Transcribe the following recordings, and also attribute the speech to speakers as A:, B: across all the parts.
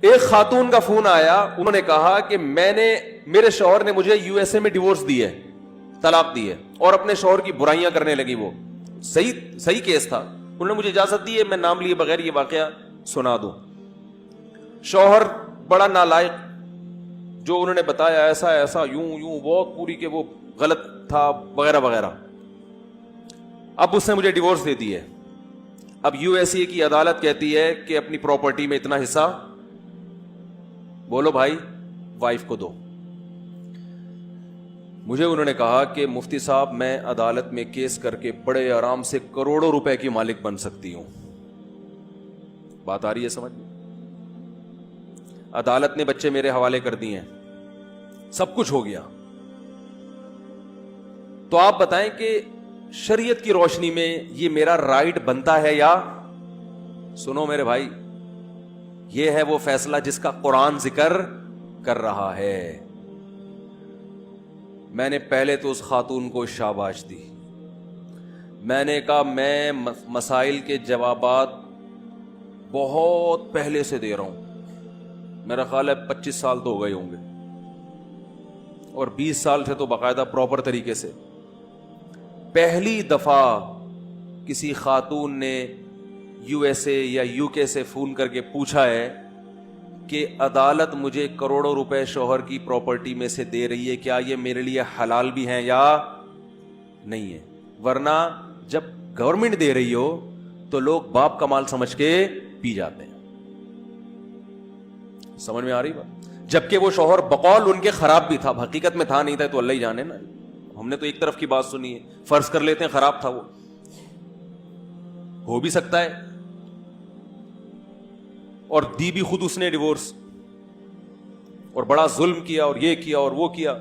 A: ایک خاتون کا فون آیا, انہوں نے کہا کہ میرے شوہر نے مجھے یو ایس اے میں ڈیورس دی ہے, طلاق دی ہے, اور اپنے شوہر کی برائیاں کرنے لگی. وہ صحیح کیس تھا. انہوں نے مجھے اجازت دی ہے میں نام لیے بغیر یہ واقعہ سنا دوں. شوہر بڑا نالائق, جو انہوں نے بتایا ایسا یوں وہ پوری کہ وہ غلط تھا وغیرہ وغیرہ. اب اس نے مجھے ڈیورس دے دی ہے. اب یو ایس اے کی عدالت کہتی ہے کہ اپنی پراپرٹی میں اتنا حصہ بولو بھائی وائف کو دو. مجھے انہوں نے کہا کہ مفتی صاحب میں عدالت میں کیس کر کے بڑے آرام سے کروڑوں روپے کی مالک بن سکتی ہوں. بات آ رہی ہے سمجھ میں؟ عدالت نے بچے میرے حوالے کر دیے ہیں, سب کچھ ہو گیا. تو آپ بتائیں کہ شریعت کی روشنی میں یہ میرا رائٹ بنتا ہے یا؟ سنو میرے بھائی, یہ ہے وہ فیصلہ جس کا قرآن ذکر کر رہا ہے. میں نے پہلے تو اس خاتون کو شاباش دی. میں نے کہا میں مسائل کے جوابات بہت پہلے سے دے رہا ہوں. میرا خیال ہے 25 سال تو ہو گئے ہوں گے, اور 20 سال سے تو باقاعدہ پراپر طریقے سے. پہلی دفعہ کسی خاتون نے یو ایس اے یا یو کے سے فون کر کے پوچھا ہے کہ عدالت مجھے کروڑوں روپے شوہر کی پراپرٹی میں سے دے رہی ہے, کیا یہ میرے لیے حلال بھی ہیں یا نہیں ہے؟ ورنہ جب گورنمنٹ دے رہی ہو تو لوگ باپ کا مال سمجھ کے پی جاتے ہیں. سمجھ میں آ رہی بات؟ جبکہ وہ شوہر بقول ان کے خراب بھی تھا, حقیقت میں تھا نہیں تھا تو اللہ ہی جانے نا. ہم نے تو ایک طرف کی بات سنی ہے, فرض کر لیتے ہیں خراب تھا, وہ ہو بھی سکتا ہے, اور دی بھی خود اس نے ڈیورس, اور بڑا ظلم کیا اور یہ کیا اور وہ کیا.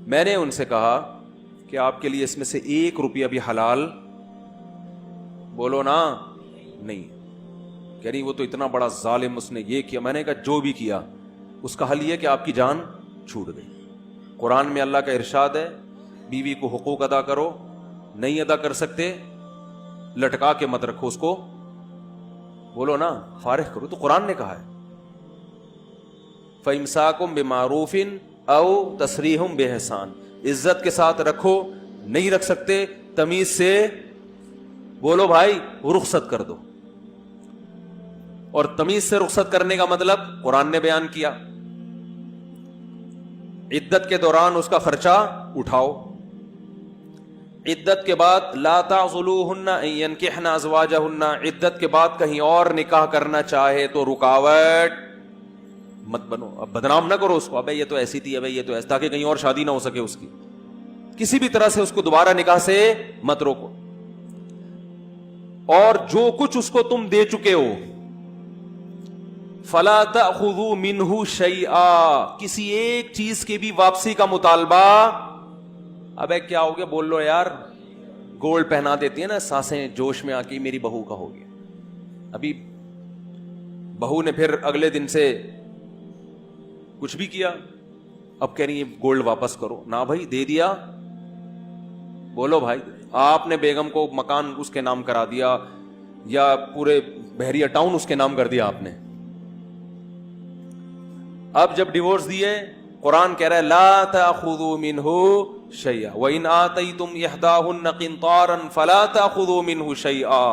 A: میں نے ان سے کہا کہ آپ کے لیے اس میں سے 1 روپیہ بھی حلال بولو نا نہیں. کہہ رہی وہ تو اتنا بڑا ظالم, اس نے یہ کیا. میں نے کہا جو بھی کیا اس کا حل یہ کہ آپ کی جان چھوٹ گئی. قرآن میں اللہ کا ارشاد ہے بیوی کو حقوق ادا کرو, نہیں ادا کر سکتے لٹکا کے مت رکھو, اس کو بولو نا فارغ کرو. تو قرآن نے کہا ہے فَإِمْسَاكُمْ بِمَعْرُوفٍ أَوْ تَسْرِيحٌ بِإِحْسَانٍ, عزت کے ساتھ رکھو, نہیں رکھ سکتے تمیز سے بولو بھائی رخصت کر دو. اور تمیز سے رخصت کرنے کا مطلب قرآن نے بیان کیا, عدت کے دوران اس کا خرچہ اٹھاؤ. عدت کے بعد لا تعضلوهن ان ينكحن ازواجهن, عدت کے بعد کہیں اور نکاح کرنا چاہے تو رکاوٹ مت بنو. اب بدنام نہ کرو اس کو, ابے یہ تو ایسی تھی, ابے یہ تو ایسا, تاکہ کہیں اور شادی نہ ہو سکے اس کی. کسی بھی طرح سے اس کو دوبارہ نکاح سے مت روکو. اور جو کچھ اس کو تم دے چکے ہو فلا تأخذوا منه شیئا, کسی ایک چیز کی بھی واپسی کا مطالبہ. ابے کیا ہو گیا بول لو یار, گولڈ پہنا دیتی ہے نا ساسیں جوش میں آ کے میری بہو کا ہو گیا. ابھی بہو نے پھر اگلے دن سے کچھ بھی کیا, اب کہہ رہی ہے گولڈ واپس کرو. نہ بھائی دے دیا, بولو بھائی آپ نے بیگم کو مکان اس کے نام کرا دیا یا پورے بحریہ ٹاؤن اس کے نام کر دیا آپ نے. اب جب ڈیورس دیے قرآن کہہ رہا ہے لا تأخذوا منه شیئا وَإِنْ آتَيْتُمْ إِحْدَاهُنَّ قِنْطَارًا فَلَا تَأْخُذُوا مِنْهُ شَيْئًا,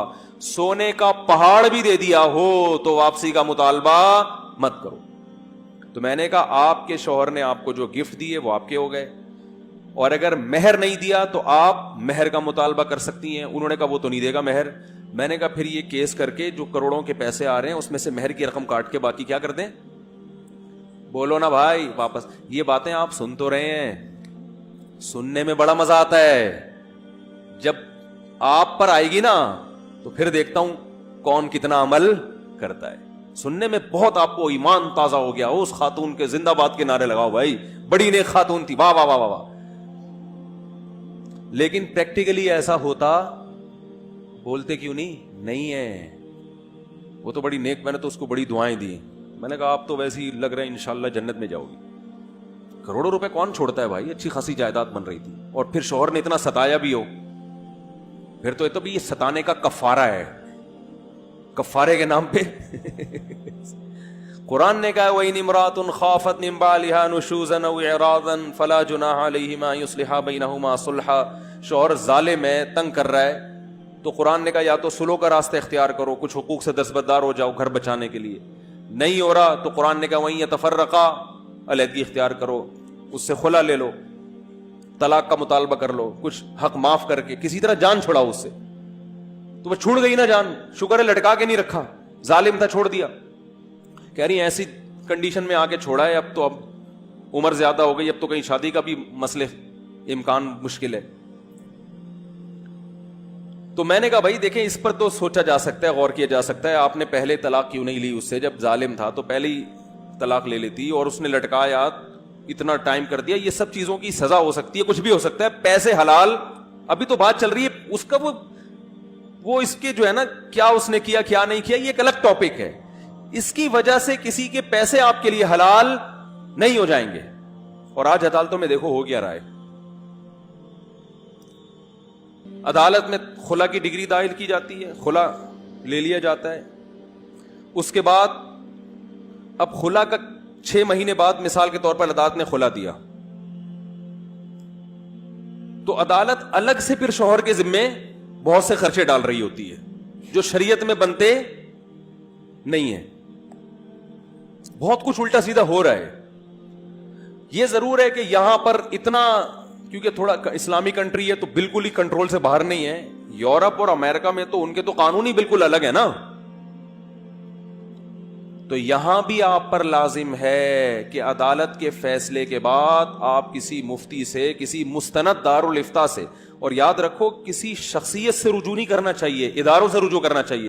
A: سونے کا پہاڑ بھی دے دیا ہو تو واپسی کا مطالبہ مت کرو. تو میں نے کہا آپ کے شوہر نے آپ کو جو گفٹ دیے وہ آپ کے ہو گئے, اور اگر مہر نہیں دیا تو آپ مہر کا مطالبہ کر سکتی ہیں. انہوں نے کہا وہ تو نہیں دے گا مہر. میں نے کہا پھر یہ کیس کر کے جو کروڑوں کے پیسے آ رہے ہیں اس میں سے مہر کی رقم کاٹ کے باقی کیا کر دیں, بولو نا بھائی واپس. یہ باتیں آپ سن تو رہے ہیں, سننے میں بڑا مزہ آتا ہے, جب آپ پر آئے گی نا تو پھر دیکھتا ہوں کون کتنا عمل کرتا ہے. سننے میں بہت آپ کو ایمان تازہ ہو گیا, اس خاتون کے زندہ باد کے نعرے لگاؤ بھائی, بڑی نیک خاتون تھی, واہ واہ واہ واہ. لیکن پریکٹیکلی ایسا ہوتا بولتے کیوں نہیں ہے. وہ تو بڑی نیک, میں نے تو اس کو بڑی دعائیں دی. میں نے کہا آپ تو ویسے ہی لگ رہے ہیں انشاءاللہ جنت میں جاؤ گی. کروڑوں روپے کون چھوڑتا ہے بھائی, اچھی خاصی جائیداد بن رہی تھی, اور پھر شوہر نے اتنا ستایا بھی ہو, پھر تو یہ ستانے کا کفارہ ہے, کفارے کے نام پہ قرآن نے کہا وَإِنِ امْرَأَةٌ خَافَتْ مِن بَعْلِهَا نُشُوزًا أَوْ إِعْرَاضًا فَلَا جُنَاحَ عَلَيْهِمَا أَن يُصْلِحَا بَيْنَهُمَا صُلْحًا. شوہر ظالم ہے, تنگ کر رہا ہے, تو قرآن نے کہا یا تو سلو کا راستہ اختیار کرو, کچھ حقوق سے دستبردار ہو جاؤ گھر بچانے کے لیے. نہیں ہو رہا تو قرآن نے کہا وَإِن يَتَفَرَّقَا, علیحدگی اختیار کرو, اس سے خلا لے لو, طلاق کا مطالبہ کر لو, کچھ حق معاف کر کے کسی طرح جان چھڑاؤ اس سے. تو وہ چھوڑ گئی نا جان, شکر ہے لٹکا کے نہیں رکھا, ظالم تھا چھوڑ دیا. کہہ رہی ہیں ایسی کنڈیشن میں آ کے چھوڑا ہے, اب عمر زیادہ ہو گئی, اب تو کہیں شادی کا بھی مسئلے امکان مشکل ہے. تو میں نے کہا بھائی دیکھیں اس پر تو سوچا جا سکتا ہے, غور کیا جا سکتا ہے, آپ نے پہلے طلاق کیوں نہیں لی اس سے, جب ظالم تھا تو پہلے ہی طلاق لے لیتی, اور اس نے لٹکایا, اتنا ٹائم کر دیا. یہ سب چیزوں کی سزا ہو سکتی ہے, کچھ بھی ہو سکتا ہے. پیسے حلال, ابھی تو بات چل رہی ہے اس کا, وہ اس کے جو ہے نا کیا اس نے کیا کیا نہیں کیا, یہ ایک الگ ٹاپک ہے. اس کی وجہ سے کسی کے پیسے آپ کے لیے حلال نہیں ہو جائیں گے. اور آج عدالتوں میں دیکھو ہو گیا رہا ہے, عدالت میں خلا کی ڈگری دائر کی جاتی ہے, خلا لے لیا جاتا ہے. اس کے بعد اب خلا کا 6 مہینے بعد مثال کے طور پر عدالت نے خلا دیا, تو عدالت الگ سے پھر شوہر کے ذمے بہت سے خرچے ڈال رہی ہوتی ہے جو شریعت میں بنتے نہیں ہیں. بہت کچھ الٹا سیدھا ہو رہا ہے. یہ ضرور ہے کہ یہاں پر اتنا, کیونکہ تھوڑا اسلامی کنٹری ہے تو بالکل ہی کنٹرول سے باہر نہیں ہے. یورپ اور امریکہ میں تو ان کے تو قانون ہی بالکل الگ ہے نا. تو یہاں بھی آپ پر لازم ہے کہ عدالت کے فیصلے کے بعد آپ کسی مفتی سے, کسی مستند دارالافتاء سے, اور یاد رکھو کسی شخصیت سے رجوع نہیں کرنا چاہیے, اداروں سے رجوع کرنا چاہیے.